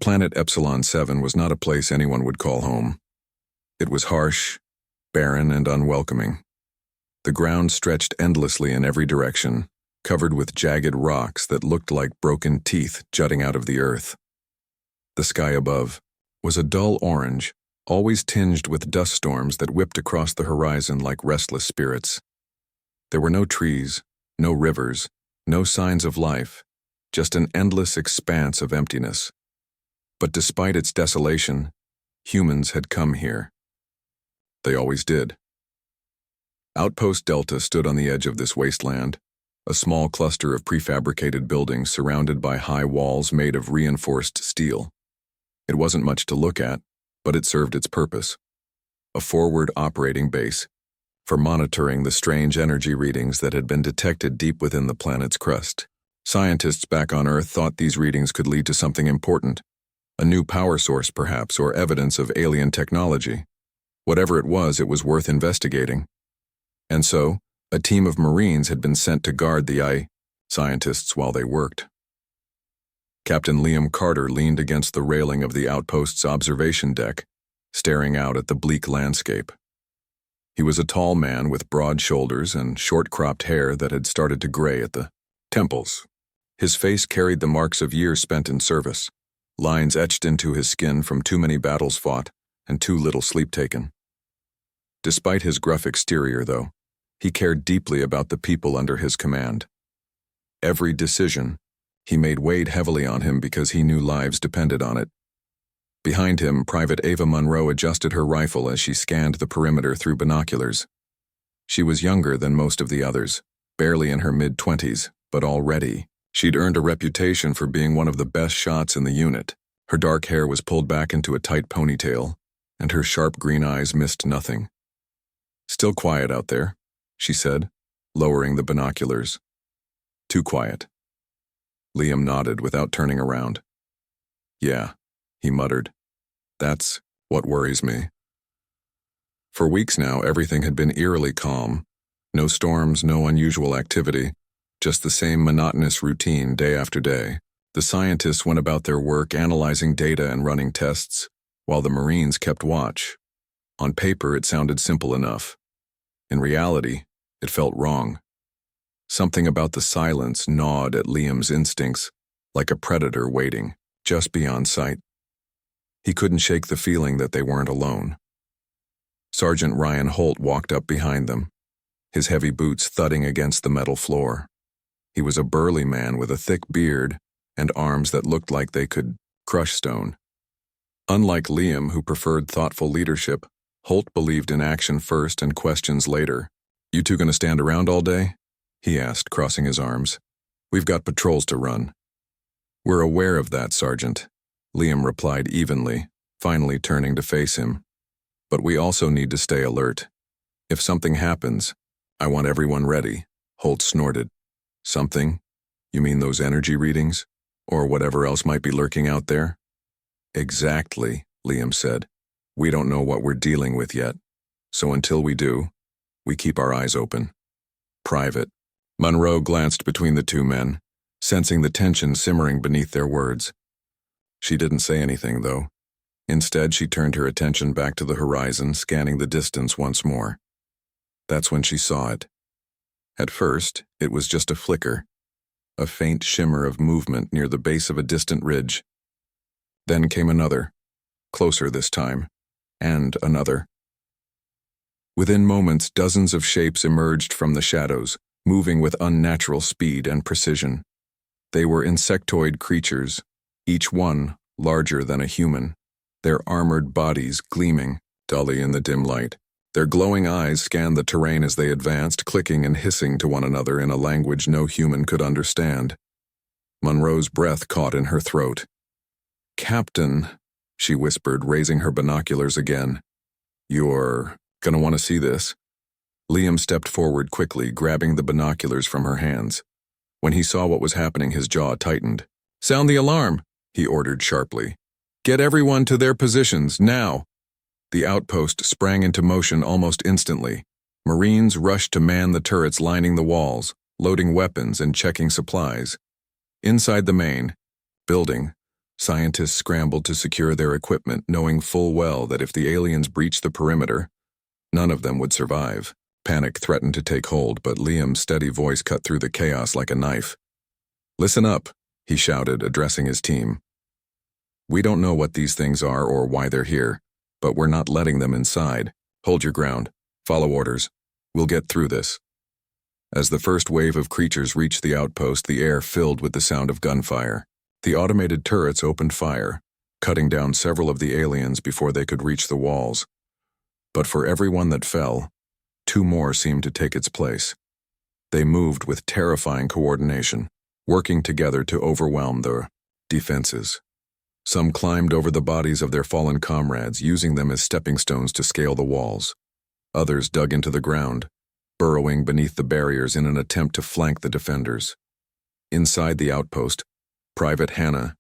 planet Epsilon 7 was not a place anyone would call home. It was harsh, barren, and unwelcoming. The ground stretched endlessly in every direction, covered with jagged rocks that looked like broken teeth jutting out of the earth. The sky above was a dull orange, always tinged with dust storms that whipped across the horizon like restless spirits. There were no trees, no rivers, no signs of life, just an endless expanse of emptiness. But despite its desolation, humans had come here. They always did. Outpost Delta stood on the edge of this wasteland, a small cluster of prefabricated buildings surrounded by high walls made of reinforced steel. It wasn't much to look at, but it served its purpose. A forward operating base for monitoring the strange energy readings that had been detected deep within the planet's crust. Scientists back on Earth thought these readings could lead to something important, a new power source perhaps, or evidence of alien technology. Whatever it was worth investigating. And so, a team of Marines had been sent to guard the scientists while they worked. Captain Liam Carter leaned against the railing of the outpost's observation deck, staring out at the bleak landscape. He was a tall man with broad shoulders and short-cropped hair that had started to gray at the temples. His face carried the marks of years spent in service, lines etched into his skin from too many battles fought and too little sleep taken. Despite his gruff exterior, though, he cared deeply about the people under his command. Every decision he made weighed heavily on him because he knew lives depended on it. Behind him, Private Ava Munro adjusted her rifle as she scanned the perimeter through binoculars. She was younger than most of the others, barely in her mid-20s, but already she'd earned a reputation for being one of the best shots in the unit. Her dark hair was pulled back into a tight ponytail, and her sharp green eyes missed nothing. "Still quiet out there," she said, lowering the binoculars. "Too quiet." Liam nodded without turning around. "Yeah," he muttered. "That's what worries me." For weeks now, everything had been eerily calm. No storms, no unusual activity, just the same monotonous routine day after day. The scientists went about their work analyzing data and running tests, while the Marines kept watch. On paper, it sounded simple enough. In reality, it felt wrong. Something about the silence gnawed at Liam's instincts, like a predator waiting, just beyond sight. He couldn't shake the feeling that they weren't alone. Sergeant Ryan Holt walked up behind them, his heavy boots thudding against the metal floor. He was a burly man with a thick beard and arms that looked like they could crush stone. Unlike Liam, who preferred thoughtful leadership, Holt believed in action first and questions later. "You two gonna stand around all day?" he asked, crossing his arms. "We've got patrols to run." "We're aware of that, Sergeant," Liam replied evenly, finally turning to face him. "But we also need to stay alert. If something happens, I want everyone ready," Holt snorted. "Something? You mean those energy readings? Or whatever else might be lurking out there?" "Exactly," Liam said. "We don't know what we're dealing with yet. So until we do, we keep our eyes open." "Private." Munro glanced between the two men, sensing the tension simmering beneath their words. She didn't say anything, though. Instead, she turned her attention back to the horizon, scanning the distance once more. That's when she saw it. At first, it was just a flicker, a faint shimmer of movement near the base of a distant ridge. Then came another, closer this time, and another. Within moments, dozens of shapes emerged from the shadows, moving with unnatural speed and precision. They were insectoid creatures, each one larger than a human, their armored bodies gleaming dully in the dim light. Their glowing eyes scanned the terrain as they advanced, clicking and hissing to one another in a language no human could understand. Munro's breath caught in her throat. "Captain," she whispered, raising her binoculars again. "You're gonna want to see this." Liam stepped forward quickly, grabbing the binoculars from her hands. When he saw what was happening, his jaw tightened. "Sound the alarm," he ordered sharply. "Get everyone to their positions, now." The outpost sprang into motion almost instantly. Marines rushed to man the turrets lining the walls, loading weapons and checking supplies. Inside the main building, Scientists scrambled to secure their equipment, knowing full well that if the aliens breached the perimeter, none of them would survive. Panic threatened to take hold, but Liam's steady voice cut through the chaos like a knife. "Listen up," he shouted, addressing his team. "We don't know what these things are or why they're here, but we're not letting them inside. Hold your ground. Follow orders. We'll get through this." As the first wave of creatures reached the outpost, the air filled with the sound of gunfire. The automated turrets opened fire, cutting down several of the aliens before they could reach the walls. But for every one that fell, 2 more seemed to take its place. They moved with terrifying coordination, working together to overwhelm the defenses. Some climbed over the bodies of their fallen comrades, using them as stepping stones to scale the walls. Others dug into the ground, burrowing beneath the barriers in an attempt to flank the defenders. Inside the outpost, Private Hannah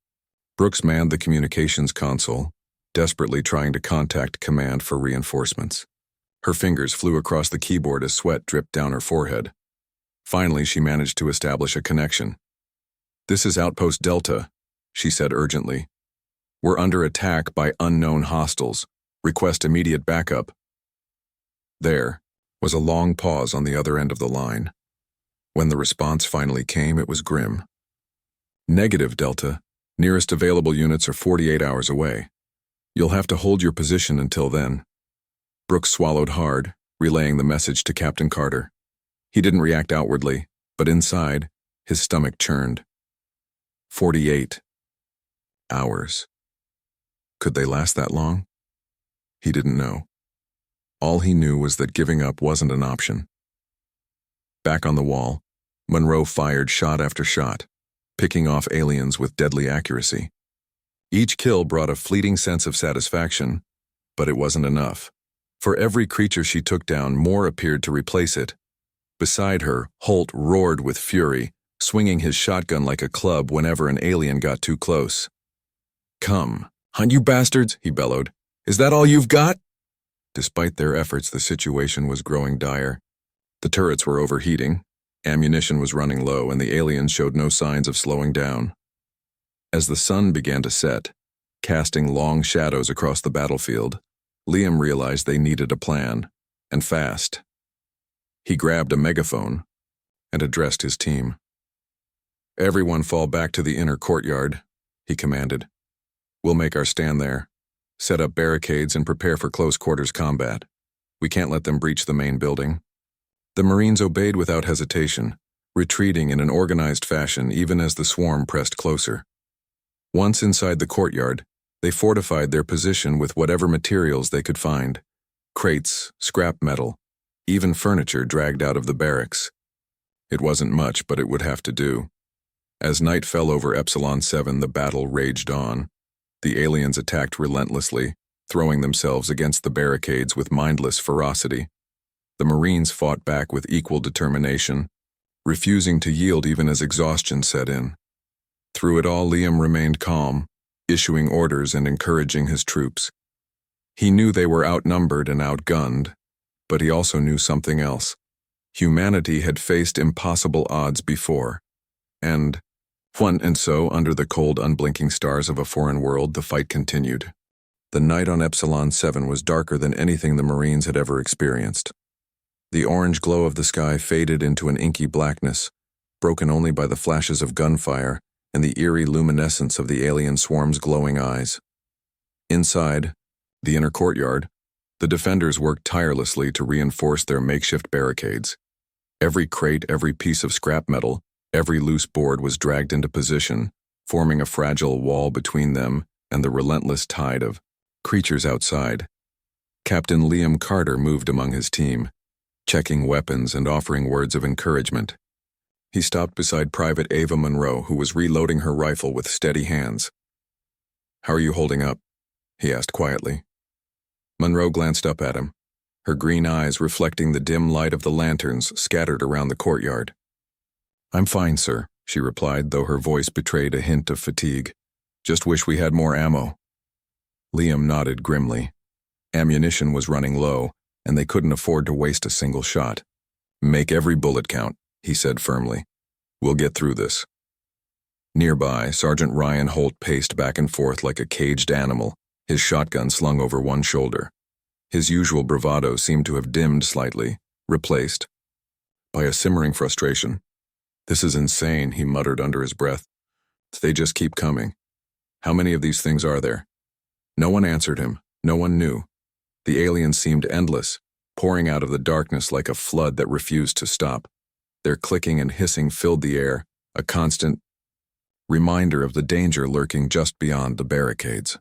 Brooks manned the communications console, desperately trying to contact command for reinforcements. Her fingers flew across the keyboard as sweat dripped down her forehead. Finally, she managed to establish a connection. "This is Outpost Delta," she said urgently. "We're under attack by unknown hostiles. Request immediate backup." There was a long pause on the other end of the line. When the response finally came, it was grim. "Negative, Delta. Nearest available units are 48 hours away. You'll have to hold your position until then." Brooks swallowed hard, relaying the message to Captain Carter. He didn't react outwardly, but inside, his stomach churned. 48 hours. Could they last that long? He didn't know. All he knew was that giving up wasn't an option. Back on the wall, Monroe fired shot after shot, picking off aliens with deadly accuracy. Each kill brought a fleeting sense of satisfaction, but it wasn't enough. For every creature she took down, more appeared to replace it. Beside her, Holt roared with fury, swinging his shotgun like a club whenever an alien got too close. "Come, hunt you bastards," he bellowed. "Is that all you've got?" Despite their efforts, the situation was growing dire. The turrets were overheating, ammunition was running low, and the aliens showed no signs of slowing down. As the sun began to set, casting long shadows across the battlefield, Liam realized they needed a plan, and fast. He grabbed a megaphone and addressed his team. "Everyone fall back to the inner courtyard," he commanded. "We'll make our stand there. Set up barricades and prepare for close-quarters combat. We can't let them breach the main building." The Marines obeyed without hesitation, retreating in an organized fashion even as the swarm pressed closer. Once inside the courtyard, they fortified their position with whatever materials they could find: crates, scrap metal, even furniture dragged out of the barracks. It wasn't much, but it would have to do. As night fell over Epsilon 7, the battle raged on. The aliens attacked relentlessly, throwing themselves against the barricades with mindless ferocity. The Marines fought back with equal determination, refusing to yield even as exhaustion set in. Through it all, Liam remained calm, issuing orders and encouraging his troops. He knew they were outnumbered and outgunned, but he also knew something else. Humanity had faced impossible odds before, and so, under the cold, unblinking stars of a foreign world, the fight continued. The night on Epsilon 7 was darker than anything the Marines had ever experienced. The orange glow of the sky faded into an inky blackness, broken only by the flashes of gunfire and the eerie luminescence of the alien swarm's glowing eyes. Inside, the inner courtyard, the defenders worked tirelessly to reinforce their makeshift barricades. Every crate, every piece of scrap metal, every loose board was dragged into position, forming a fragile wall between them and the relentless tide of creatures outside. Captain Liam Carter moved among his team, checking weapons and offering words of encouragement. He stopped beside Private Ava Monroe, who was reloading her rifle with steady hands. "How are you holding up?" he asked quietly. Monroe glanced up at him, her green eyes reflecting the dim light of the lanterns scattered around the courtyard. "I'm fine, sir," she replied, though her voice betrayed a hint of fatigue. "Just wish we had more ammo." Liam nodded grimly. Ammunition was running low, and they couldn't afford to waste a single shot. "Make every bullet count," he said firmly. "We'll get through this." Nearby, Sergeant Ryan Holt paced back and forth like a caged animal, his shotgun slung over one shoulder. His usual bravado seemed to have dimmed slightly, replaced by a simmering frustration. "This is insane," he muttered under his breath. "They just keep coming. How many of these things are there?" No one answered him. No one knew. The aliens seemed endless, pouring out of the darkness like a flood that refused to stop. Their clicking and hissing filled the air, a constant reminder of the danger lurking just beyond the barricades.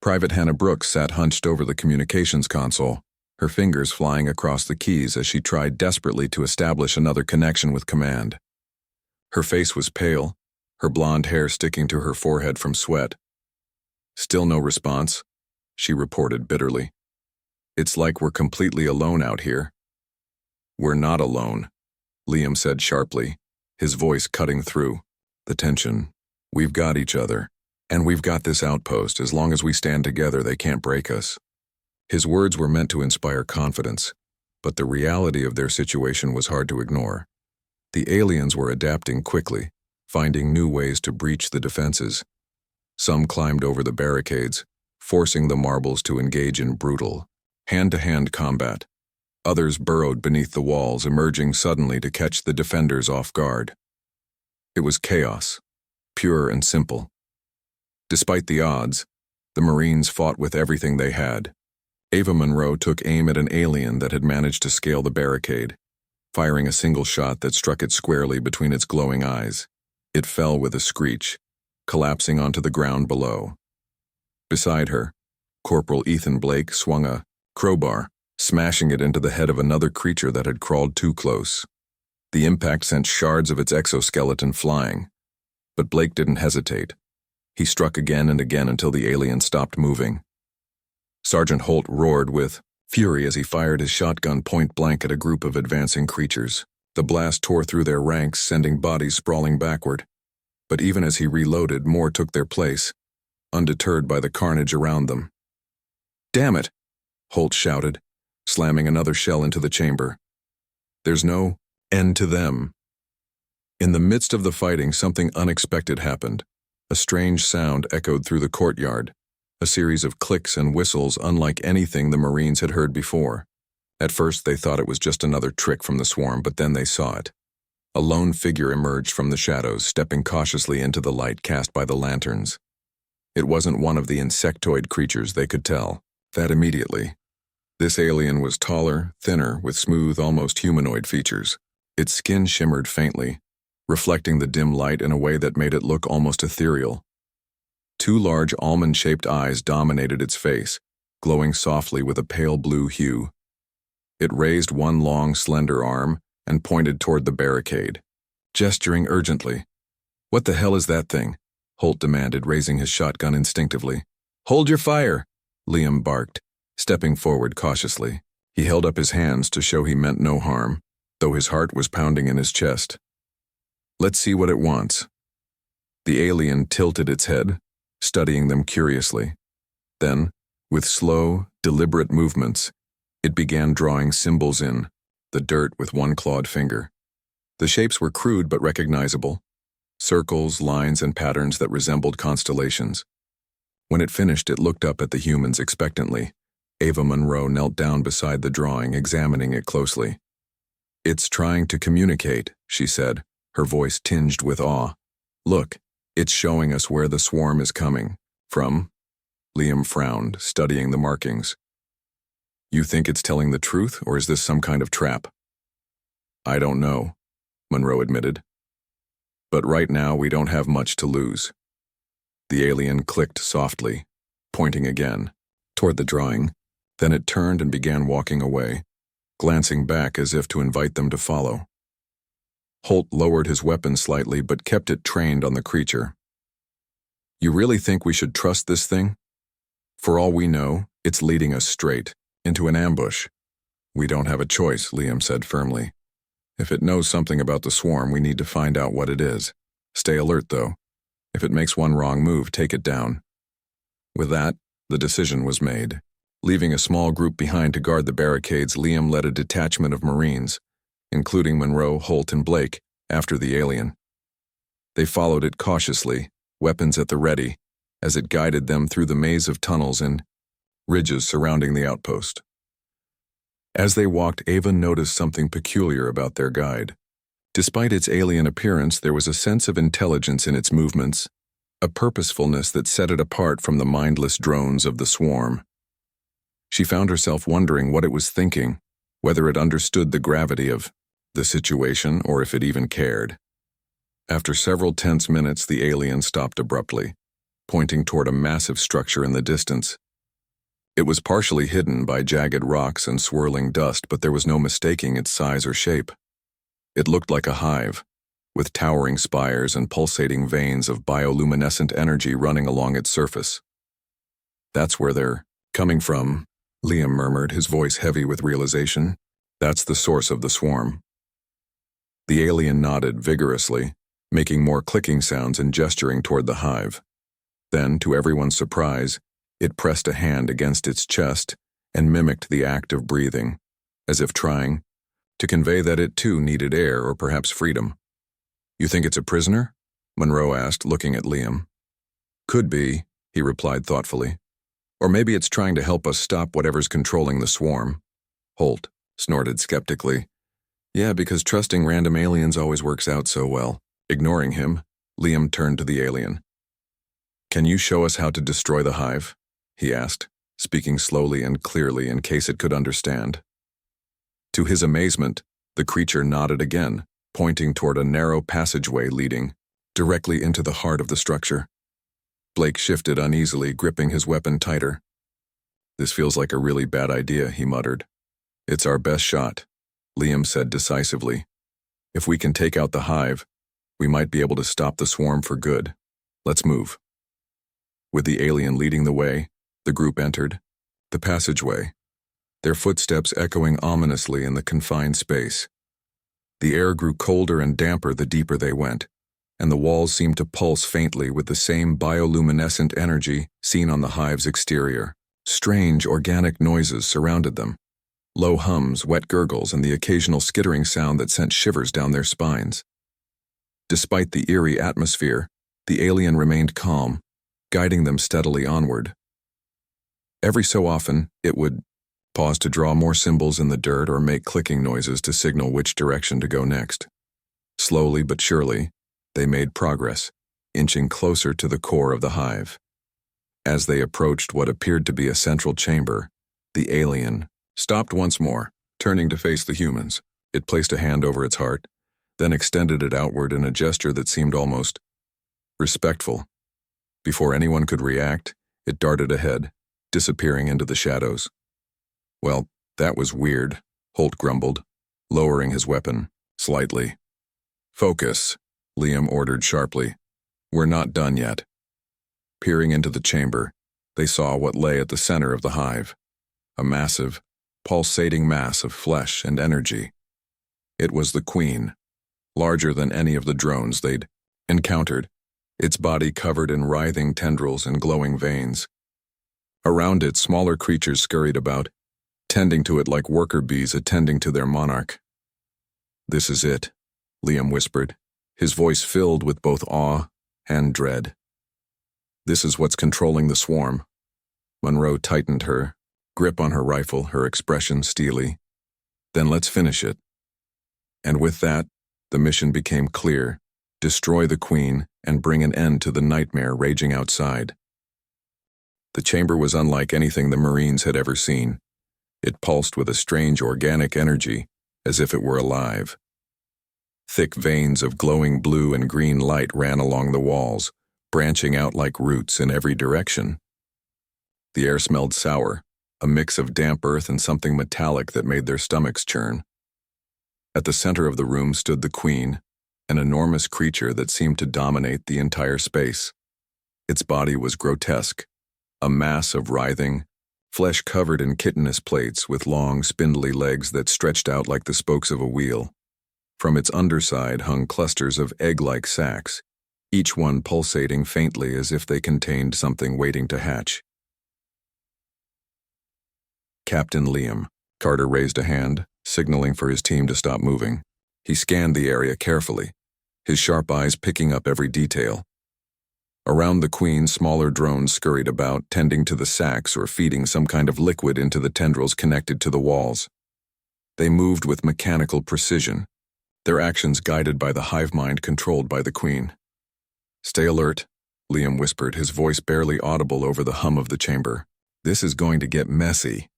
Private Hannah Brooks sat hunched over the communications console, her fingers flying across the keys as she tried desperately to establish another connection with command. Her face was pale, her blonde hair sticking to her forehead from sweat. "Still no response," she reported bitterly. "It's like we're completely alone out here." "We're not alone," Liam said sharply, his voice cutting through the tension. "We've got each other, and we've got this outpost. As long as we stand together, they can't break us." His words were meant to inspire confidence, but the reality of their situation was hard to ignore. The aliens were adapting quickly, finding new ways to breach the defenses. Some climbed over the barricades, forcing the marbles to engage in brutal, hand-to-hand combat. Others burrowed beneath the walls, emerging suddenly to catch the defenders off guard. It was chaos, pure and simple. Despite the odds, the Marines fought with everything they had. Ava Monroe took aim at an alien that had managed to scale the barricade, firing a single shot that struck it squarely between its glowing eyes. It fell with a screech, collapsing onto the ground below. Beside her, Corporal Ethan Blake swung a crowbar, smashing it into the head of another creature that had crawled too close. The impact sent shards of its exoskeleton flying, but Blake didn't hesitate. He struck again and again until the alien stopped moving. Sergeant Holt roared with fury as he fired his shotgun point blank at a group of advancing creatures. The blast tore through their ranks, sending bodies sprawling backward. But even as he reloaded, more took their place, undeterred by the carnage around them. "Damn it!" Holt shouted, slamming another shell into the chamber. "There's no end to them." In the midst of the fighting, something unexpected happened. A strange sound echoed through the courtyard, a series of clicks and whistles unlike anything the Marines had heard before. At first they thought it was just another trick from the swarm, but then they saw it. A lone figure emerged from the shadows, stepping cautiously into the light cast by the lanterns. It wasn't one of the insectoid creatures, they could tell that immediately. This alien was taller, thinner, with smooth, almost humanoid features. Its skin shimmered faintly, reflecting the dim light in a way that made it look almost ethereal. Two large almond-shaped eyes dominated its face, glowing softly with a pale blue hue. It raised one long, slender arm and pointed toward the barricade, gesturing urgently. "What the hell is that thing?" Holt demanded, raising his shotgun instinctively. "Hold your fire," Liam barked, stepping forward cautiously. He held up his hands to show he meant no harm, though his heart was pounding in his chest. "Let's see what it wants." The alien tilted its head, studying them curiously. Then, with slow, deliberate movements, it began drawing symbols in the dirt with one clawed finger. The shapes were crude but recognizable, circles, lines, and patterns that resembled constellations. When it finished, it looked up at the humans expectantly. Ava Monroe knelt down beside the drawing, examining it closely. "It's trying to communicate," she said, her voice tinged with awe. "Look, it's showing us where the swarm is coming from." Liam frowned, studying the markings. "You think it's telling the truth, or is this some kind of trap?" "I don't know," Monroe admitted. "But right now we don't have much to lose." The alien clicked softly, pointing again toward the drawing. Then it turned and began walking away, glancing back as if to invite them to follow. Holt lowered his weapon slightly but kept it trained on the creature. "You really think we should trust this thing? For all we know, it's leading us straight into an ambush." "We don't have a choice," Liam said firmly. "If it knows something about the swarm, we need to find out what it is. Stay alert, though. If it makes one wrong move, take it down." With that, the decision was made. Leaving a small group behind to guard the barricades, Liam led a detachment of Marines, including Monroe, Holt, and Blake, after the alien. They followed it cautiously, weapons at the ready, as it guided them through the maze of tunnels and ridges surrounding the outpost. As they walked, Ava noticed something peculiar about their guide. Despite its alien appearance, there was a sense of intelligence in its movements, a purposefulness that set it apart from the mindless drones of the swarm. She found herself wondering what it was thinking, whether it understood the gravity of the situation or if it even cared. After several tense minutes, the alien stopped abruptly, pointing toward a massive structure in the distance. It was partially hidden by jagged rocks and swirling dust, but there was no mistaking its size or shape. It looked like a hive, with towering spires and pulsating veins of bioluminescent energy running along its surface. "That's where they're coming from," Liam murmured, his voice heavy with realization. "That's the source of the swarm." The alien nodded vigorously, making more clicking sounds and gesturing toward the hive. Then, to everyone's surprise, it pressed a hand against its chest and mimicked the act of breathing, as if trying to convey that it too needed air or perhaps freedom. "You think it's a prisoner?" Monroe asked, looking at Liam. "Could be," he replied thoughtfully. "Or maybe it's trying to help us stop whatever's controlling the swarm." Holt snorted skeptically. "Yeah, because trusting random aliens always works out so well." Ignoring him, Liam turned to the alien. "Can you show us how to destroy the hive?" he asked, speaking slowly and clearly in case it could understand. To his amazement, the creature nodded again, pointing toward a narrow passageway leading directly into the heart of the structure. Blake shifted uneasily, gripping his weapon tighter. "This feels like a really bad idea," he muttered. "It's our best shot," Liam said decisively. "If we can take out the hive, we might be able to stop the swarm for good. Let's move." With the alien leading the way, the group entered the passageway, their footsteps echoing ominously in the confined space. The air grew colder and damper the deeper they went, and the walls seemed to pulse faintly with the same bioluminescent energy seen on the hive's exterior. Strange, organic noises surrounded them. Low hums, wet gurgles, and the occasional skittering sound that sent shivers down their spines. Despite the eerie atmosphere, the alien remained calm, guiding them steadily onward. Every so often, it would pause to draw more symbols in the dirt or make clicking noises to signal which direction to go next. Slowly but surely, they made progress, inching closer to the core of the hive. As they approached what appeared to be a central chamber, the alien stopped once more, turning to face the humans. It placed a hand over its heart, then extended it outward in a gesture that seemed almost respectful. Before anyone could react, it darted ahead, disappearing into the shadows. "Well, that was weird," Holt grumbled, lowering his weapon slightly. "Focus," Liam ordered sharply. "We're not done yet." Peering into the chamber, they saw what lay at the center of the hive, a massive, pulsating mass of flesh and energy. It was the queen, larger than any of the drones they'd encountered, its body covered in writhing tendrils and glowing veins. Around it, smaller creatures scurried about, tending to it like worker bees attending to their monarch. "This is it," Liam whispered, his voice filled with both awe and dread. "This is what's controlling the swarm." Monroe tightened her grip on her rifle, her expression steely. "Then let's finish it." And with that, the mission became clear: destroy the queen and bring an end to the nightmare raging outside. The chamber was unlike anything the Marines had ever seen. It pulsed with a strange organic energy, as if it were alive. Thick veins of glowing blue and green light ran along the walls, branching out like roots in every direction. The air smelled sour, a mix of damp earth and something metallic that made their stomachs churn. At the center of the room stood the queen, an enormous creature that seemed to dominate the entire space. Its body was grotesque, a mass of writhing, flesh covered in chitinous plates with long, spindly legs that stretched out like the spokes of a wheel. From its underside hung clusters of egg-like sacs, each one pulsating faintly as if they contained something waiting to hatch. "Captain Liam." Carter raised a hand, signaling for his team to stop moving. He scanned the area carefully, his sharp eyes picking up every detail. Around the queen, smaller drones scurried about, tending to the sacs or feeding some kind of liquid into the tendrils connected to the walls. They moved with mechanical precision, their actions guided by the hive mind controlled by the queen. "Stay alert," Liam whispered, his voice barely audible over the hum of the chamber. "This is going to get messy."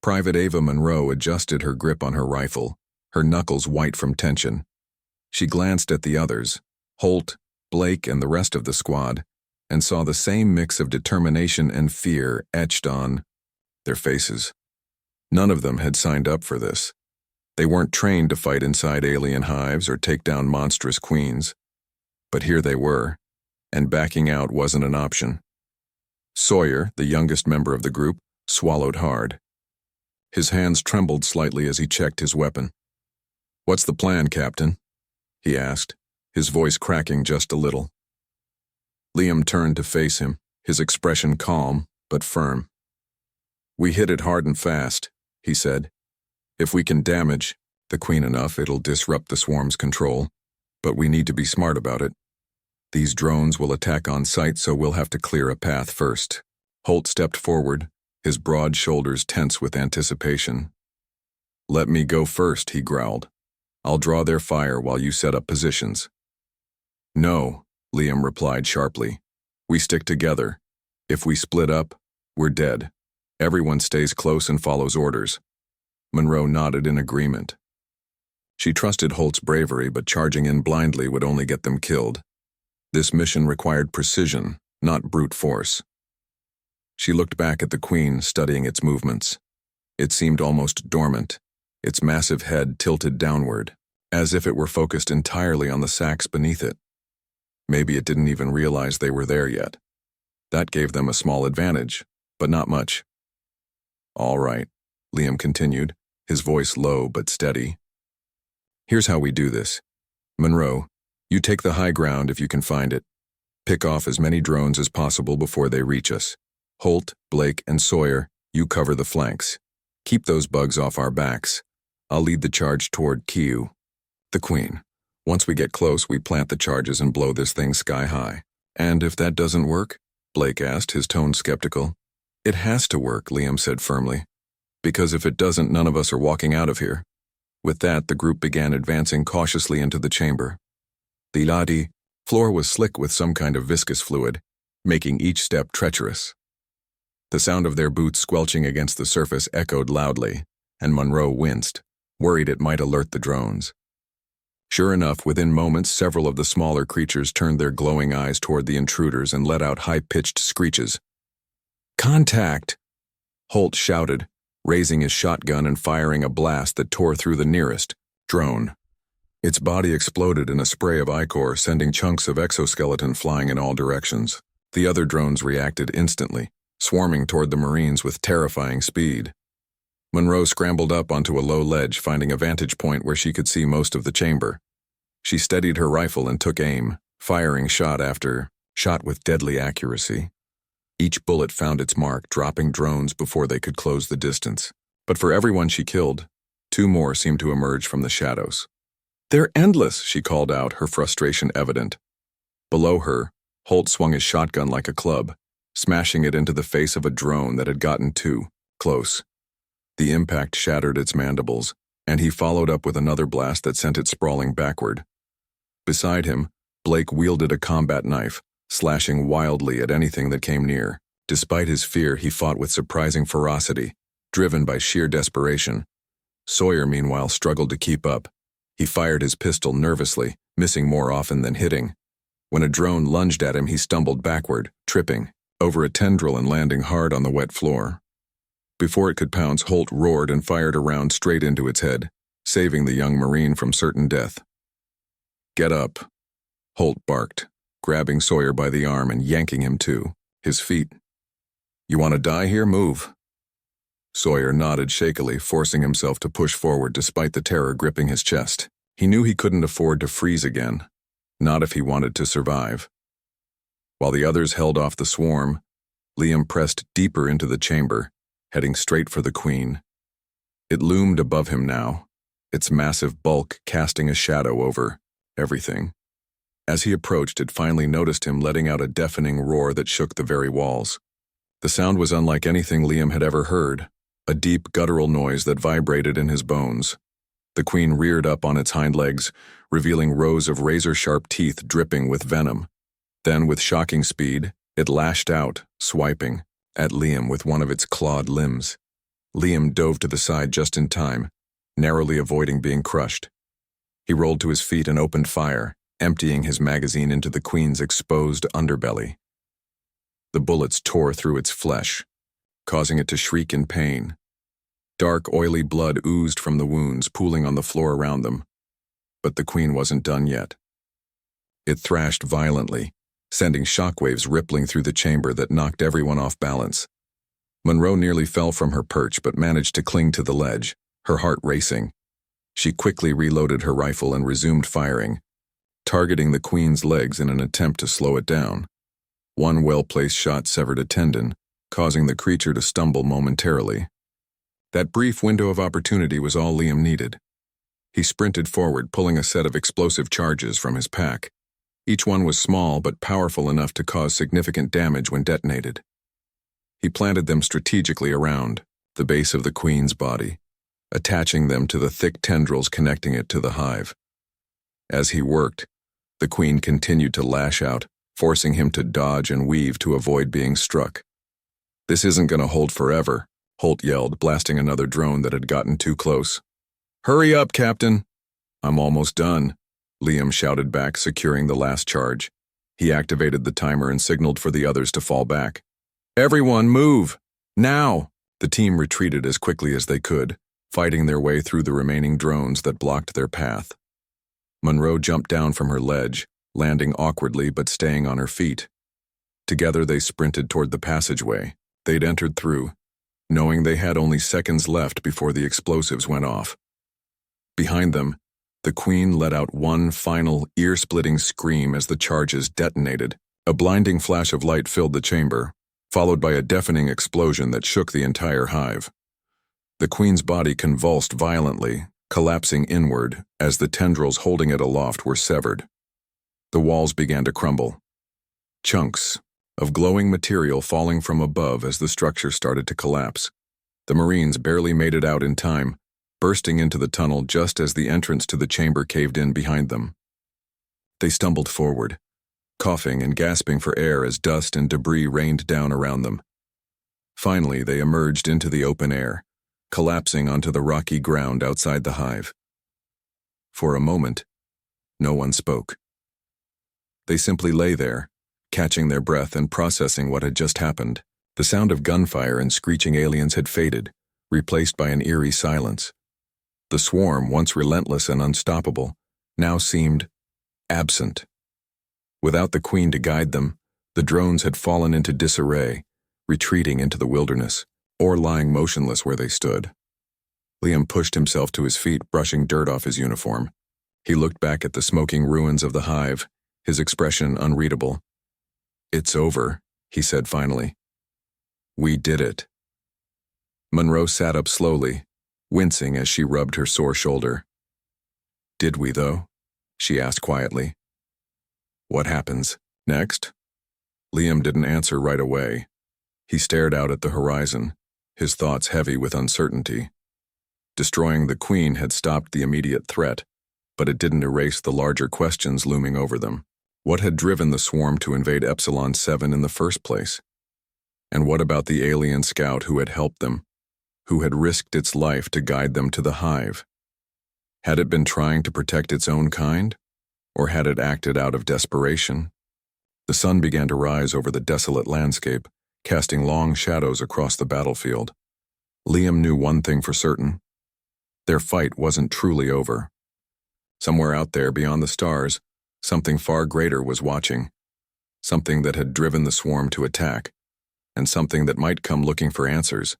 Private Ava Monroe adjusted her grip on her rifle, her knuckles white from tension. She glanced at the others, Holt, Blake, and the rest of the squad, and saw the same mix of determination and fear etched on their faces. None of them had signed up for this. They weren't trained to fight inside alien hives or take down monstrous queens. But here they were, and backing out wasn't an option. Sawyer, the youngest member of the group, swallowed hard. His hands trembled slightly as he checked his weapon. "What's the plan, Captain?" he asked, his voice cracking just a little. Liam turned to face him, his expression calm but firm. "We hit it hard and fast," he said. "If we can damage the queen enough, it'll disrupt the swarm's control, but we need to be smart about it. These drones will attack on sight, so we'll have to clear a path first." Holt stepped forward, his broad shoulders tense with anticipation. "Let me go first," he growled. "I'll draw their fire while you set up positions." "No," Liam replied sharply. "We stick together. If we split up, we're dead. Everyone stays close and follows orders." Monroe nodded in agreement. She trusted Holt's bravery, but charging in blindly would only get them killed. This mission required precision, not brute force. She looked back at the queen, studying its movements. It seemed almost dormant, its massive head tilted downward, as if it were focused entirely on the sacs beneath it. Maybe it didn't even realize they were there yet. That gave them a small advantage, but not much. "All right," Liam continued, his voice low but steady. "Here's how we do this. Monroe, you take the high ground if you can find it. Pick off as many drones as possible before they reach us. Holt, Blake, and Sawyer, you cover the flanks. Keep those bugs off our backs. I'll lead the charge toward Kiu, the queen. Once we get close, we plant the charges and blow this thing sky high." "And if that doesn't work?" Blake asked, his tone skeptical. "It has to work," Liam said firmly. "Because if it doesn't, none of us are walking out of here." With that, the group began advancing cautiously into the chamber. The floor was slick with some kind of viscous fluid, making each step treacherous. The sound of their boots squelching against the surface echoed loudly, and Monroe winced, worried it might alert the drones. Sure enough, within moments, several of the smaller creatures turned their glowing eyes toward the intruders and let out high-pitched screeches. "Contact!" Holt shouted, raising his shotgun and firing a blast that tore through the nearest drone. Its body exploded in a spray of ichor, sending chunks of exoskeleton flying in all directions. The other drones reacted instantly, swarming toward the Marines with terrifying speed. Monroe scrambled up onto a low ledge, finding a vantage point where she could see most of the chamber. She steadied her rifle and took aim, firing shot after shot with deadly accuracy. Each bullet found its mark, dropping drones before they could close the distance. But for everyone she killed, 2 more seemed to emerge from the shadows. "They're endless," she called out, her frustration evident. Below her, Holt swung his shotgun like a club, smashing it into the face of a drone that had gotten too close. The impact shattered its mandibles, and he followed up with another blast that sent it sprawling backward. Beside him, Blake wielded a combat knife, slashing wildly at anything that came near. Despite his fear, he fought with surprising ferocity, driven by sheer desperation. Sawyer, meanwhile, struggled to keep up. He fired his pistol nervously, missing more often than hitting. When a drone lunged at him, he stumbled backward, tripping over a tendril and landing hard on the wet floor. Before it could pounce, Holt roared and fired a round straight into its head, saving the young Marine from certain death. "Get up," Holt barked, grabbing Sawyer by the arm and yanking him to his feet. "You want to die here? Move." Sawyer nodded shakily, forcing himself to push forward despite the terror gripping his chest. He knew he couldn't afford to freeze again, not if he wanted to survive. While the others held off the swarm, Liam pressed deeper into the chamber, heading straight for the queen. It loomed above him now, its massive bulk casting a shadow over everything. As he approached, it finally noticed him, letting out a deafening roar that shook the very walls. The sound was unlike anything Liam had ever heard, a deep, guttural noise that vibrated in his bones. The queen reared up on its hind legs, revealing rows of razor-sharp teeth dripping with venom. Then, with shocking speed, it lashed out, swiping at Liam with one of its clawed limbs. Liam dove to the side just in time, narrowly avoiding being crushed. He rolled to his feet and opened fire, emptying his magazine into the queen's exposed underbelly. The bullets tore through its flesh, causing it to shriek in pain. Dark, oily blood oozed from the wounds, pooling on the floor around them. But the queen wasn't done yet. It thrashed violently, sending shockwaves rippling through the chamber that knocked everyone off balance. Monroe nearly fell from her perch but managed to cling to the ledge, her heart racing. She quickly reloaded her rifle and resumed firing, targeting the queen's legs in an attempt to slow it down. One well-placed shot severed a tendon, causing the creature to stumble momentarily. That brief window of opportunity was all Liam needed. He sprinted forward, pulling a set of explosive charges from his pack. Each one was small but powerful enough to cause significant damage when detonated. He planted them strategically around the base of the queen's body, attaching them to the thick tendrils connecting it to the hive. As he worked, the queen continued to lash out, forcing him to dodge and weave to avoid being struck. "This isn't going to hold forever," Holt yelled, blasting another drone that had gotten too close. "Hurry up, Captain!" "I'm almost done," Liam shouted back, securing the last charge. He activated the timer and signaled for the others to fall back. "Everyone, move! Now!" The team retreated as quickly as they could, fighting their way through the remaining drones that blocked their path. Monroe jumped down from her ledge, landing awkwardly but staying on her feet. Together they sprinted toward the passageway they'd entered through, knowing they had only seconds left before the explosives went off. Behind them, the queen let out one final, ear-splitting scream as the charges detonated. A blinding flash of light filled the chamber, followed by a deafening explosion that shook the entire hive. The queen's body convulsed violently, collapsing inward as the tendrils holding it aloft were severed. The walls began to crumble, chunks of glowing material falling from above as the structure started to collapse. The Marines barely made it out in time, bursting into the tunnel just as the entrance to the chamber caved in behind them. They stumbled forward, coughing and gasping for air as dust and debris rained down around them. Finally, they emerged into the open air, collapsing onto the rocky ground outside the hive. For a moment, no one spoke. They simply lay there, catching their breath and processing what had just happened. The sound of gunfire and screeching aliens had faded, replaced by an eerie silence. The swarm, once relentless and unstoppable, now seemed absent. Without the queen to guide them, the drones had fallen into disarray, retreating into the wilderness, or lying motionless where they stood. Liam pushed himself to his feet, brushing dirt off his uniform. He looked back at the smoking ruins of the hive, his expression unreadable. "It's over," he said finally. "We did it." Monroe sat up slowly, wincing as she rubbed her sore shoulder. "Did we, though?" she asked quietly. "What happens next?" Liam didn't answer right away. He stared out at the horizon, his thoughts heavy with uncertainty. Destroying the queen had stopped the immediate threat, but it didn't erase the larger questions looming over them. What had driven the swarm to invade Epsilon 7 in the first place? And what about the alien scout who had helped them, who had risked its life to guide them to the hive? Had it been trying to protect its own kind, or had it acted out of desperation? The sun began to rise over the desolate landscape, casting long shadows across the battlefield. Liam knew one thing for certain. Their fight wasn't truly over. Somewhere out there beyond the stars, something far greater was watching, something that had driven the swarm to attack, and something that might come looking for answers.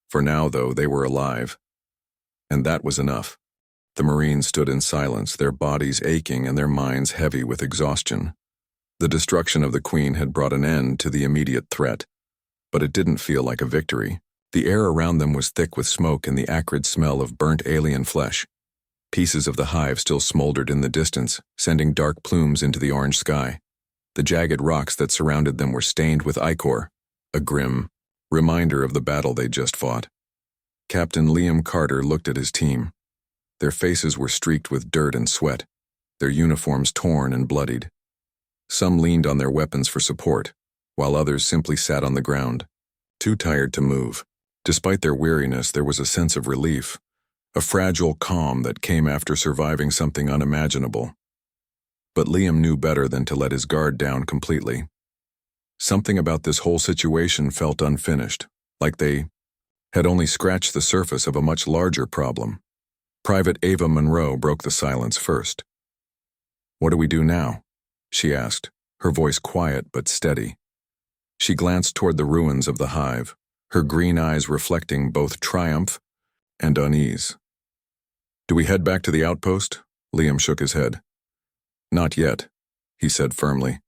For now, though, they were alive. And that was enough. The Marines stood in silence, their bodies aching and their minds heavy with exhaustion. The destruction of the Queen had brought an end to the immediate threat, but it didn't feel like a victory. The air around them was thick with smoke and the acrid smell of burnt alien flesh. Pieces of the hive still smoldered in the distance, sending dark plumes into the orange sky. The jagged rocks that surrounded them were stained with ichor, a grim reminder of the battle they'd just fought. Captain Liam Carter looked at his team. Their faces were streaked with dirt and sweat, their uniforms torn and bloodied. Some leaned on their weapons for support, while others simply sat on the ground, too tired to move. Despite their weariness, there was a sense of relief, a fragile calm that came after surviving something unimaginable. But Liam knew better than to let his guard down completely. Something about this whole situation felt unfinished, like they had only scratched the surface of a much larger problem. Private Ava Monroe broke the silence first. "What do we do now?" she asked, her voice quiet but steady. She glanced toward the ruins of the hive, her green eyes reflecting both triumph and unease. "Do we head back to the outpost?" Liam shook his head. "Not yet," he said firmly.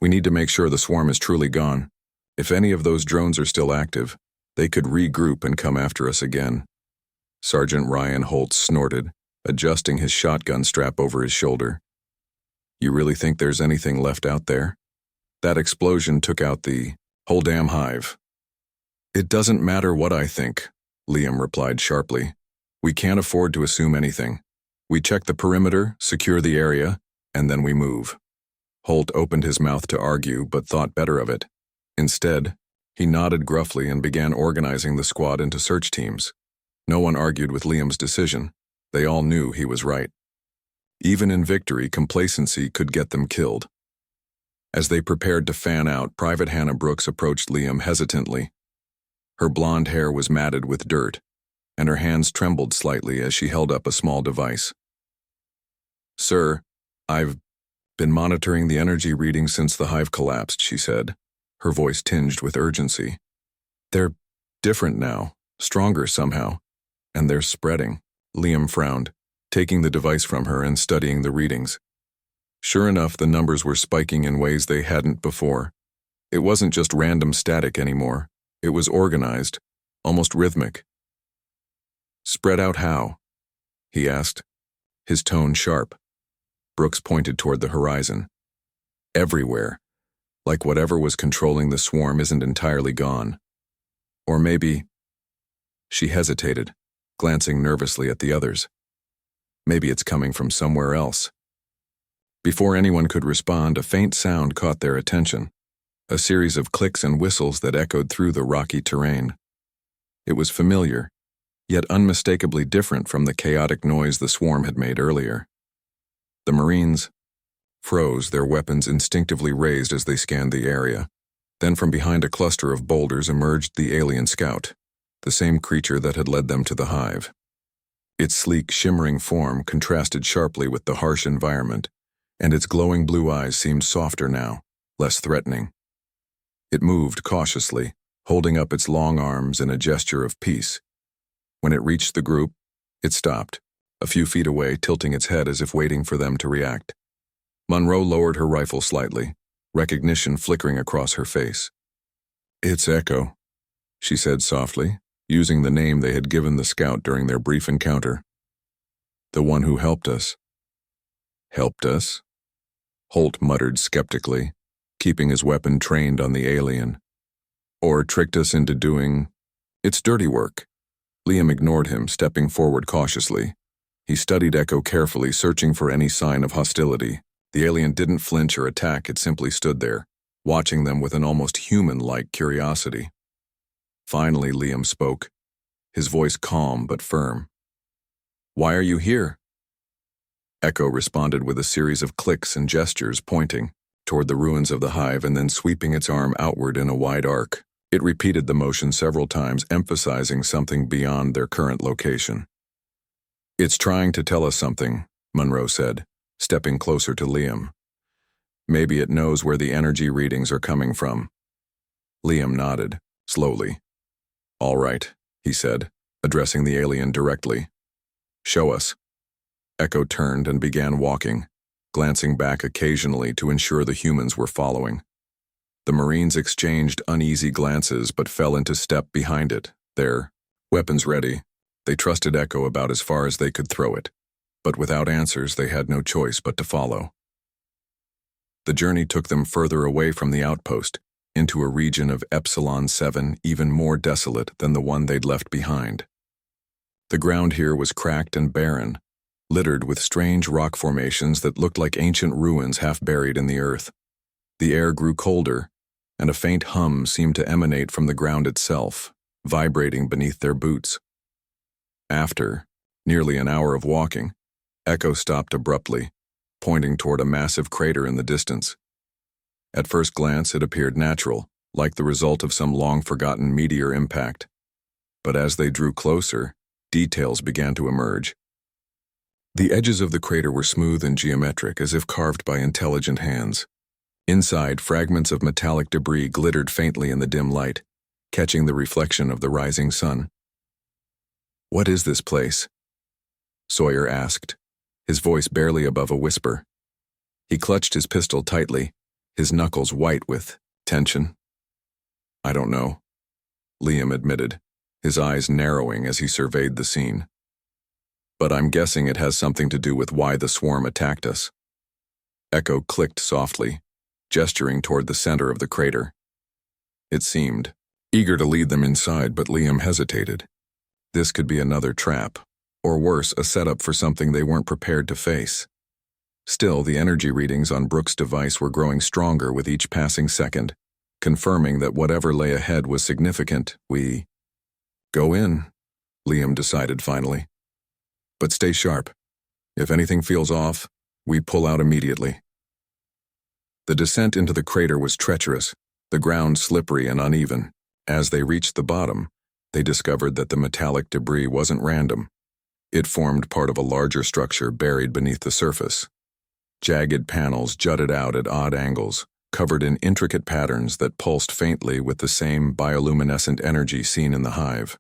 "We need to make sure the swarm is truly gone. If any of those drones are still active, they could regroup and come after us again." Sergeant Ryan Holt snorted, adjusting his shotgun strap over his shoulder. "You really think there's anything left out there? That explosion took out the whole damn hive." "It doesn't matter what I think," Liam replied sharply. "We can't afford to assume anything. We check the perimeter, secure the area, and then we move." Holt opened his mouth to argue, but thought better of it. Instead, he nodded gruffly and began organizing the squad into search teams. No one argued with Liam's decision. They all knew he was right. Even in victory, complacency could get them killed. As they prepared to fan out, Private Hannah Brooks approached Liam hesitantly. Her blonde hair was matted with dirt, and her hands trembled slightly as she held up a small device. "Sir, I've been monitoring the energy readings since the hive collapsed," she said, her voice tinged with urgency. "They're different now, stronger somehow, and they're spreading." Liam frowned, taking the device from her and studying the readings. Sure enough, the numbers were spiking in ways they hadn't before. It wasn't just random static anymore. It was organized, almost rhythmic. "Spread out how?" he asked, his tone sharp. Brooks pointed toward the horizon. "Everywhere. Like whatever was controlling the swarm isn't entirely gone. Or maybe..." She hesitated, glancing nervously at the others. "Maybe it's coming from somewhere else." Before anyone could respond, a faint sound caught their attention, a series of clicks and whistles that echoed through the rocky terrain. It was familiar, yet unmistakably different from the chaotic noise the swarm had made earlier. The Marines froze, their weapons instinctively raised as they scanned the area. Then from behind a cluster of boulders emerged the alien scout, the same creature that had led them to the hive. Its sleek, shimmering form contrasted sharply with the harsh environment, and its glowing blue eyes seemed softer now, less threatening. It moved cautiously, holding up its long arms in a gesture of peace. When it reached the group, it stopped, a few feet away, tilting its head as if waiting for them to react. Monroe lowered her rifle slightly, recognition flickering across her face. "It's Echo," she said softly, using the name they had given the scout during their brief encounter. "The one who helped us." "Helped us?" Holt muttered skeptically, keeping his weapon trained on the alien. "Or tricked us into doing its dirty work." Liam ignored him, stepping forward cautiously. He studied Echo carefully, searching for any sign of hostility. The alien didn't flinch or attack, it simply stood there, watching them with an almost human-like curiosity. Finally, Liam spoke, his voice calm but firm. "Why are you here?" Echo responded with a series of clicks and gestures, pointing toward the ruins of the hive and then sweeping its arm outward in a wide arc. It repeated the motion several times, emphasizing something beyond their current location. "It's trying to tell us something," Monroe said, stepping closer to Liam. "Maybe it knows where the energy readings are coming from." Liam nodded, slowly. "All right," he said, addressing the alien directly. "Show us." Echo turned and began walking, glancing back occasionally to ensure the humans were following. The Marines exchanged uneasy glances but fell into step behind it, their weapons ready. They trusted Echo about as far as they could throw it. but without answers they had no choice but to follow. The journey took them further away from the outpost, into a region of Epsilon 7 even more desolate than the one they'd left behind. The ground here was cracked and barren, littered with strange rock formations that looked like ancient ruins half buried in the earth. The air grew colder, and a faint hum seemed to emanate from the ground itself, vibrating beneath their boots. After nearly an hour of walking, Echo stopped abruptly, pointing toward a massive crater in the distance. At first glance, it appeared natural, like the result of some long-forgotten meteor impact. But as they drew closer, details began to emerge. The edges of the crater were smooth and geometric, as if carved by intelligent hands. Inside, fragments of metallic debris glittered faintly in the dim light, catching the reflection of the rising sun. "What is this place?" Sawyer asked, his voice barely above a whisper. He clutched his pistol tightly, his knuckles white with tension. "I don't know," Liam admitted, his eyes narrowing as he surveyed the scene. "But I'm guessing it has something to do with why the swarm attacked us." Echo clicked softly, gesturing toward the center of the crater. It seemed, eager to lead them inside, but Liam hesitated. This could be another trap, or worse, a setup for something they weren't prepared to face. Still, the energy readings on Brooks' device were growing stronger with each passing second, confirming that whatever lay ahead was significant. "We go in," Liam decided finally. "But stay sharp. If anything feels off, we pull out immediately." The descent into the crater was treacherous, the ground slippery and uneven. As they reached the bottom, they discovered that the metallic debris wasn't random. It formed part of a larger structure buried beneath the surface. Jagged panels jutted out at odd angles, covered in intricate patterns that pulsed faintly with the same bioluminescent energy seen in the hive.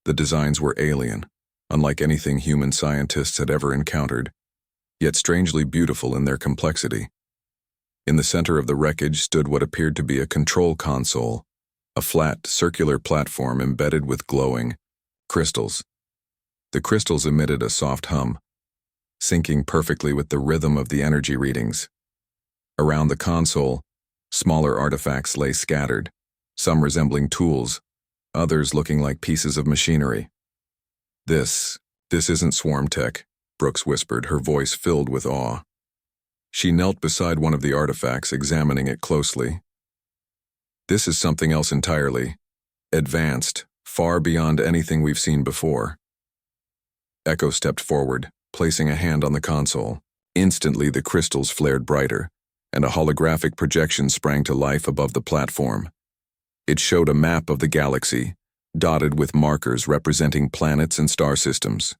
The designs were alien, unlike anything human scientists had ever encountered, yet strangely beautiful in their complexity. In the center of the wreckage stood what appeared to be a control console, a flat, circular platform embedded with glowing crystals. The crystals emitted a soft hum, syncing perfectly with the rhythm of the energy readings. Around the console, smaller artifacts lay scattered, some resembling tools, others looking like pieces of machinery. This isn't swarm tech," Brooks whispered, her voice filled with awe. She knelt beside one of the artifacts, examining it closely. "This is something else entirely. Advanced, far beyond anything we've seen before." Echo stepped forward, placing a hand on the console. Instantly, the crystals flared brighter, and a holographic projection sprang to life above the platform. It showed a map of the galaxy, dotted with markers representing planets and star systems.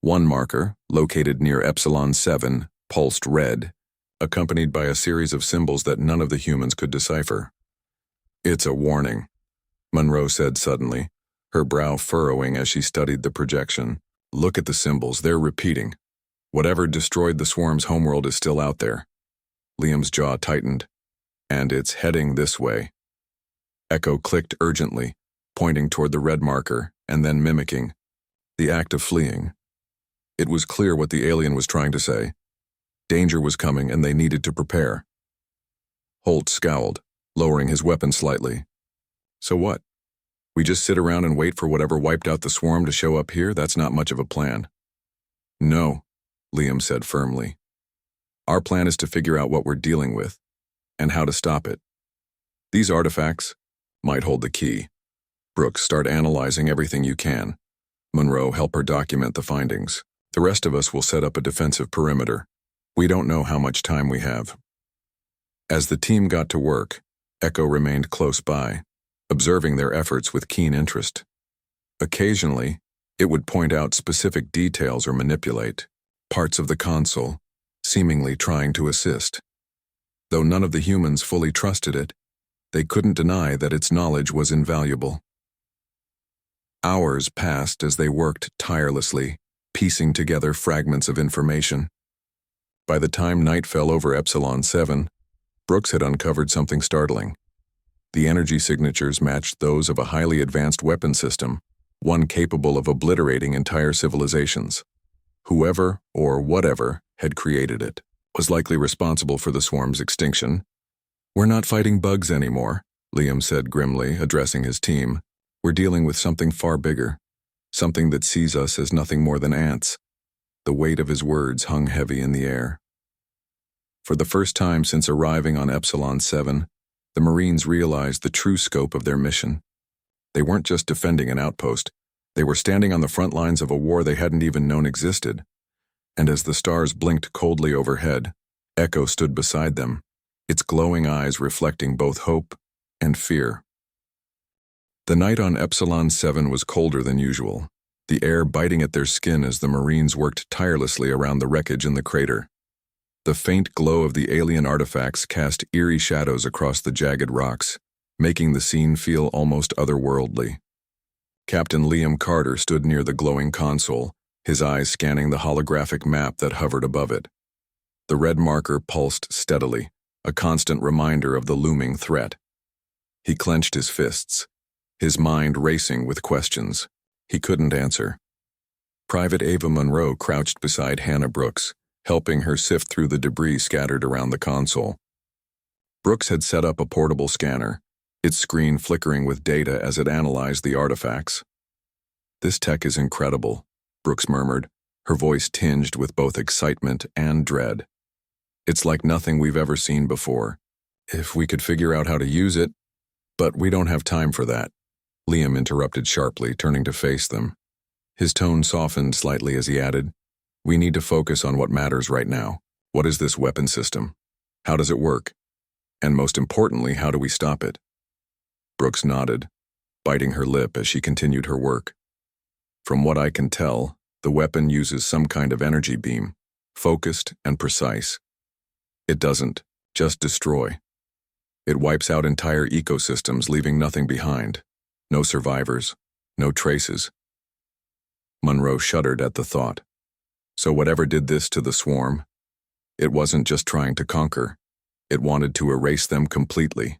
One marker, located near Epsilon 7, pulsed red, accompanied by a series of symbols that none of the humans could decipher. "It's a warning," Monroe said suddenly, her brow furrowing as she studied the projection. "Look at the symbols, they're repeating. Whatever destroyed the swarm's homeworld is still out there." Liam's jaw tightened. "And it's heading this way." Echo clicked urgently, pointing toward the red marker, and then mimicking the act of fleeing. It was clear what the alien was trying to say. Danger was coming, and they needed to prepare. Holt scowled, lowering his weapon slightly. "So what? We just sit around and wait for whatever wiped out the swarm to show up here? That's not much of a plan." "No," Liam said firmly. "Our plan is to figure out what we're dealing with, and how to stop it. These artifacts might hold the key. Brooks, start analyzing everything you can. Monroe, help her document the findings. The rest of us will set up a defensive perimeter. We don't know how much time we have." As the team got to work, Echo remained close by, observing their efforts with keen interest. Occasionally, it would point out specific details or manipulate parts of the console, seemingly trying to assist. Though none of the humans fully trusted it, they couldn't deny that its knowledge was invaluable. Hours passed as they worked tirelessly, piecing together fragments of information. By the time night fell over Epsilon 7, Brooks had uncovered something startling. The energy signatures matched those of a highly advanced weapon system, one capable of obliterating entire civilizations. Whoever, or whatever, had created it was likely responsible for the swarm's extinction. "We're not fighting bugs anymore," Liam said grimly, addressing his team. "We're dealing with something far bigger, something that sees us as nothing more than ants." The weight of his words hung heavy in the air. For the first time since arriving on Epsilon 7, the Marines realized the true scope of their mission. They weren't just defending an outpost. They were standing on the front lines of a war they hadn't even known existed. And as the stars blinked coldly overhead, Echo stood beside them, its glowing eyes reflecting both hope and fear. The night on Epsilon 7 was colder than usual, the air biting at their skin as the Marines worked tirelessly around the wreckage in the crater. The faint glow of the alien artifacts cast eerie shadows across the jagged rocks, making the scene feel almost otherworldly. Captain Liam Carter stood near the glowing console, his eyes scanning the holographic map that hovered above it. The red marker pulsed steadily, a constant reminder of the looming threat. He clenched his fists, his mind racing with questions he couldn't answer. Private Ava Monroe crouched beside Hannah Brooks, helping her sift through the debris scattered around the console. Brooks had set up a portable scanner, its screen flickering with data as it analyzed the artifacts. "This tech is incredible," Brooks murmured, her voice tinged with both excitement and dread. "It's like nothing we've ever seen before. If we could figure out how to use it—" "But we don't have time for that," Liam interrupted sharply, turning to face them. His tone softened slightly as he added, "We need to focus on what matters right now. What is this weapon system? How does it work? And most importantly, how do we stop it?" Brooks nodded, biting her lip as she continued her work. "From what I can tell, the weapon uses some kind of energy beam, focused and precise. It doesn't just destroy. It wipes out entire ecosystems, leaving nothing behind. No survivors, no traces." Monroe shuddered at the thought. So whatever did this to the swarm, it wasn't just trying to conquer. It wanted to erase them completely.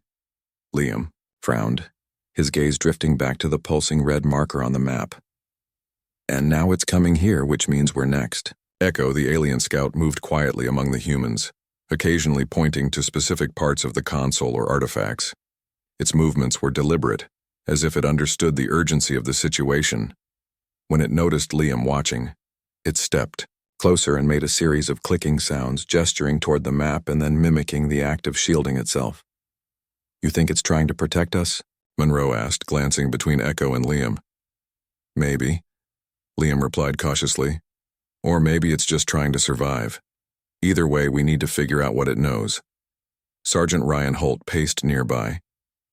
Liam frowned, his gaze drifting back to the pulsing red marker on the map. "And now it's coming here, which means we're next." Echo, the alien scout, moved quietly among the humans, occasionally pointing to specific parts of the console or artifacts. Its movements were deliberate, as if it understood the urgency of the situation. When it noticed Liam watching, it stepped closer and made a series of clicking sounds, gesturing toward the map and then mimicking the act of shielding itself. "You think it's trying to protect us?" Monroe asked, glancing between Echo and Liam. "Maybe," Liam replied cautiously. "Or maybe it's just trying to survive. Either way, we need to figure out what it knows." Sergeant Ryan Holt paced nearby,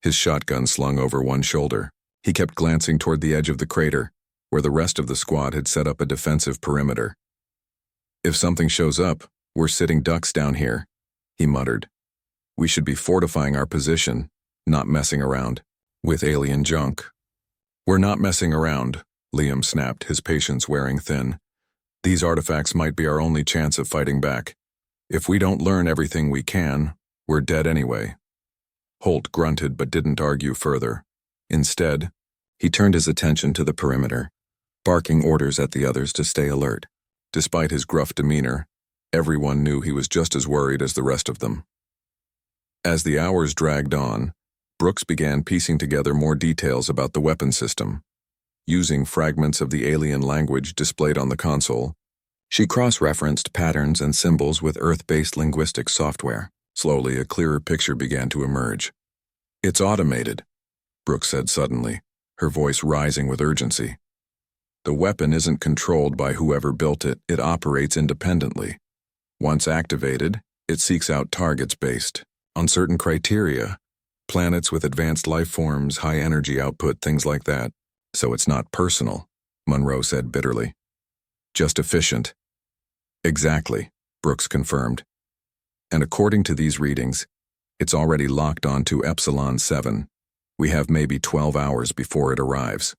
his shotgun slung over one shoulder. He kept glancing toward the edge of the crater, where the rest of the squad had set up a defensive perimeter. "If something shows up, we're sitting ducks down here," he muttered. "We should be fortifying our position, not messing around with alien junk." "We're not messing around," Liam snapped, his patience wearing thin. "These artifacts might be our only chance of fighting back. If we don't learn everything we can, we're dead anyway." Holt grunted but didn't argue further. Instead, he turned his attention to the perimeter, barking orders at the others to stay alert. Despite his gruff demeanor, everyone knew he was just as worried as the rest of them. As the hours dragged on, Brooks began piecing together more details about the weapon system. Using fragments of the alien language displayed on the console, she cross-referenced patterns and symbols with Earth-based linguistic software. Slowly, a clearer picture began to emerge. "It's automated," Brooks said suddenly, her voice rising with urgency. "The weapon isn't controlled by whoever built it. It operates independently. Once activated, it seeks out targets based on certain criteria, planets with advanced life forms, high energy output, things like that. So it's not personal," Monroe said bitterly. "Just efficient." "Exactly," Brooks confirmed. "And according to these readings, it's already locked onto Epsilon 7. We have maybe 12 hours before it arrives."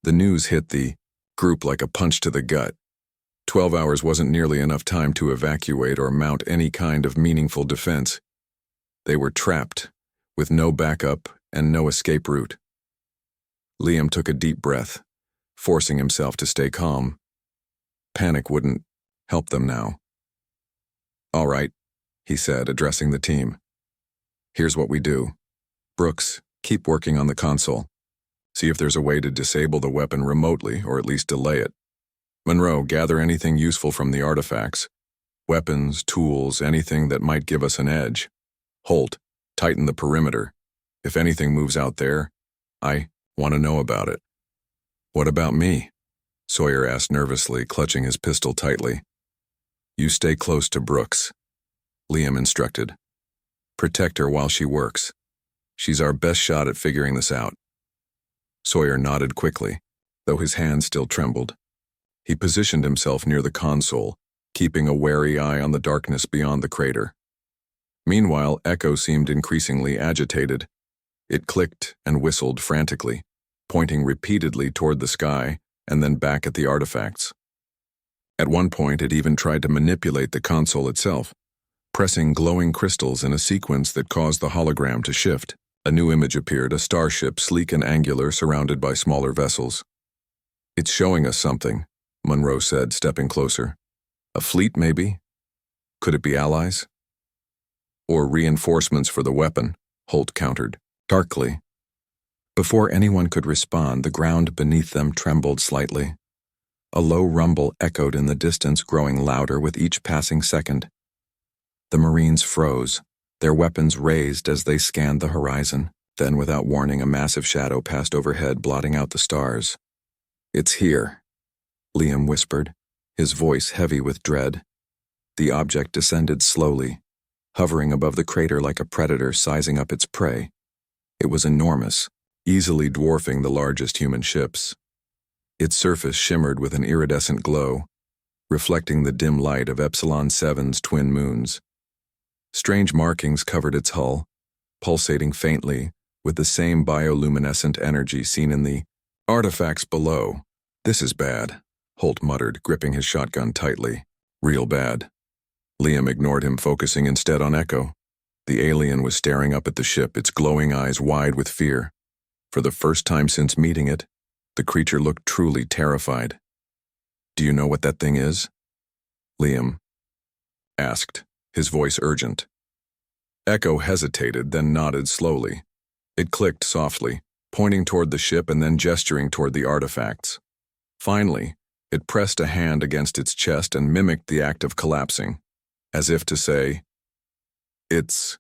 The news hit the group like a punch to the gut. 12 hours wasn't nearly enough time to evacuate or mount any kind of meaningful defense. They were trapped, with no backup and no escape route. Liam took a deep breath, forcing himself to stay calm. Panic wouldn't help them now. "All right," he said, addressing the team. "Here's what we do. Brooks, keep working on the console. See if there's a way to disable the weapon remotely, or at least delay it. Monroe, gather anything useful from the artifacts. Weapons, tools, anything that might give us an edge. Holt, tighten the perimeter. If anything moves out there, I want to know about it." "What about me?" Sawyer asked nervously, clutching his pistol tightly. "You stay close to Brooks," Liam instructed. "Protect her while she works. She's our best shot at figuring this out." Sawyer nodded quickly, though his hand still trembled. He positioned himself near the console, keeping a wary eye on the darkness beyond the crater. Meanwhile, Echo seemed increasingly agitated. It clicked and whistled frantically, pointing repeatedly toward the sky and then back at the artifacts. At one point, it even tried to manipulate the console itself, pressing glowing crystals in a sequence that caused the hologram to shift. A new image appeared, a starship, sleek and angular, surrounded by smaller vessels. "It's showing us something," Monroe said, stepping closer. "A fleet, maybe? Could it be allies?" "Or reinforcements for the weapon," Holt countered, darkly. Before anyone could respond, the ground beneath them trembled slightly. A low rumble echoed in the distance, growing louder with each passing second. The Marines froze, their weapons raised as they scanned the horizon. Then, without warning, a massive shadow passed overhead, blotting out the stars. "It's here," Liam whispered, his voice heavy with dread. The object descended slowly, hovering above the crater like a predator sizing up its prey. It was enormous, easily dwarfing the largest human ships. Its surface shimmered with an iridescent glow, reflecting the dim light of Epsilon 7's twin moons. Strange markings covered its hull, pulsating faintly with the same bioluminescent energy seen in the artifacts below. "This is bad," Holt muttered, gripping his shotgun tightly. "Real bad." Liam ignored him, focusing instead on Echo. The alien was staring up at the ship, its glowing eyes wide with fear. For the first time since meeting it, the creature looked truly terrified. "Do you know what that thing is?" Liam asked, his voice urgent. Echo hesitated, then nodded slowly. It clicked softly, pointing toward the ship and then gesturing toward the artifacts. Finally, it pressed a hand against its chest and mimicked the act of collapsing, as if to say, "It's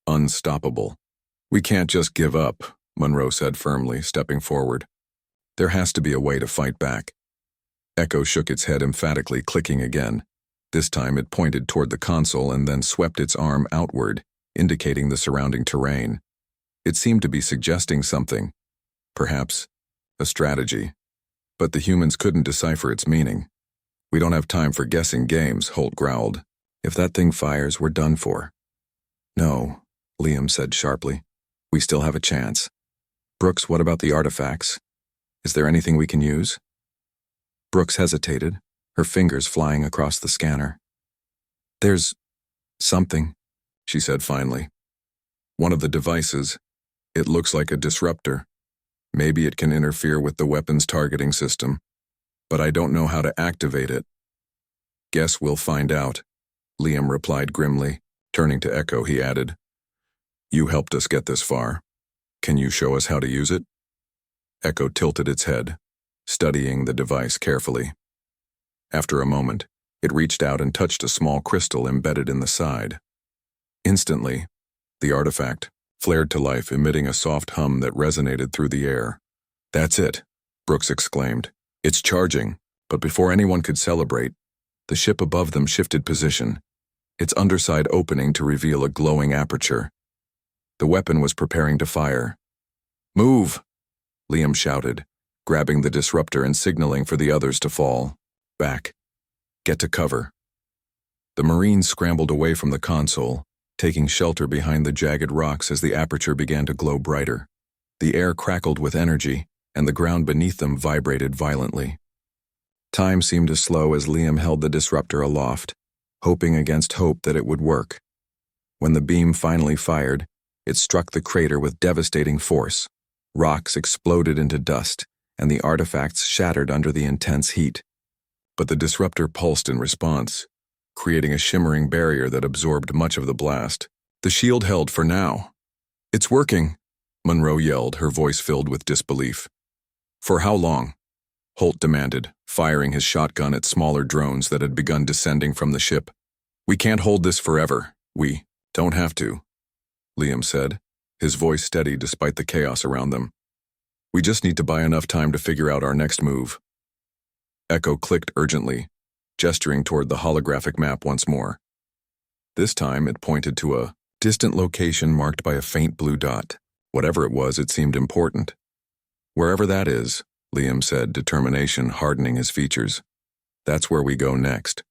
unstoppable." "We can't just give up," Monroe said firmly, stepping forward. "There has to be a way to fight back." Echo shook its head emphatically, clicking again. This time it pointed toward the console and then swept its arm outward, indicating the surrounding terrain. It seemed to be suggesting something, perhaps a strategy, but the humans couldn't decipher its meaning. "We don't have time for guessing games," Holt growled. "If that thing fires, we're done for." "No," Liam said sharply. "We still have a chance. Brooks, what about the artifacts? Is there anything we can use?" Brooks hesitated, her fingers flying across the scanner. "There's something," she said finally. "One of the devices. It looks like a disruptor. Maybe it can interfere with the weapon's targeting system, but I don't know how to activate it." "Guess we'll find out," Liam replied grimly. Turning to Echo, he added, "You helped us get this far. Can you show us how to use it?" Echo tilted its head, studying the device carefully. After a moment, it reached out and touched a small crystal embedded in the side. Instantly, the artifact flared to life, emitting a soft hum that resonated through the air. "That's it," Brooks exclaimed. "It's charging." But before anyone could celebrate, the ship above them shifted position, its underside opening to reveal a glowing aperture. The weapon was preparing to fire. "Move!" Liam shouted, grabbing the disruptor and signaling for the others to fall. "Back. Get to cover." The Marines scrambled away from the console, taking shelter behind the jagged rocks as the aperture began to glow brighter. The air crackled with energy, and the ground beneath them vibrated violently. Time seemed to slow as Liam held the disruptor aloft, hoping against hope that it would work. When the beam finally fired, it struck the crater with devastating force. Rocks exploded into dust, and the artifacts shattered under the intense heat. but the disruptor pulsed in response, creating a shimmering barrier that absorbed much of the blast. The shield held for now. "It's working," Monroe yelled, her voice filled with disbelief. "For how long?" Holt demanded, firing his shotgun at smaller drones that had begun descending from the ship. "We can't hold this forever. We don't have to," Liam said, his voice steady despite the chaos around them. "We just need to buy enough time to figure out our next move." Echo clicked urgently, gesturing toward the holographic map once more. This time it pointed to a distant location marked by a faint blue dot. Whatever it was, it seemed important. "Wherever that is," Liam said, determination hardening his features. "That's where we go next."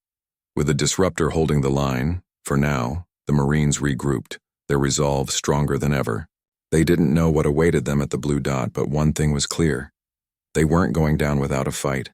With the disruptor holding the line, for now, the Marines regrouped, their resolve stronger than ever. They didn't know what awaited them at the blue dot, but one thing was clear. They weren't going down without a fight.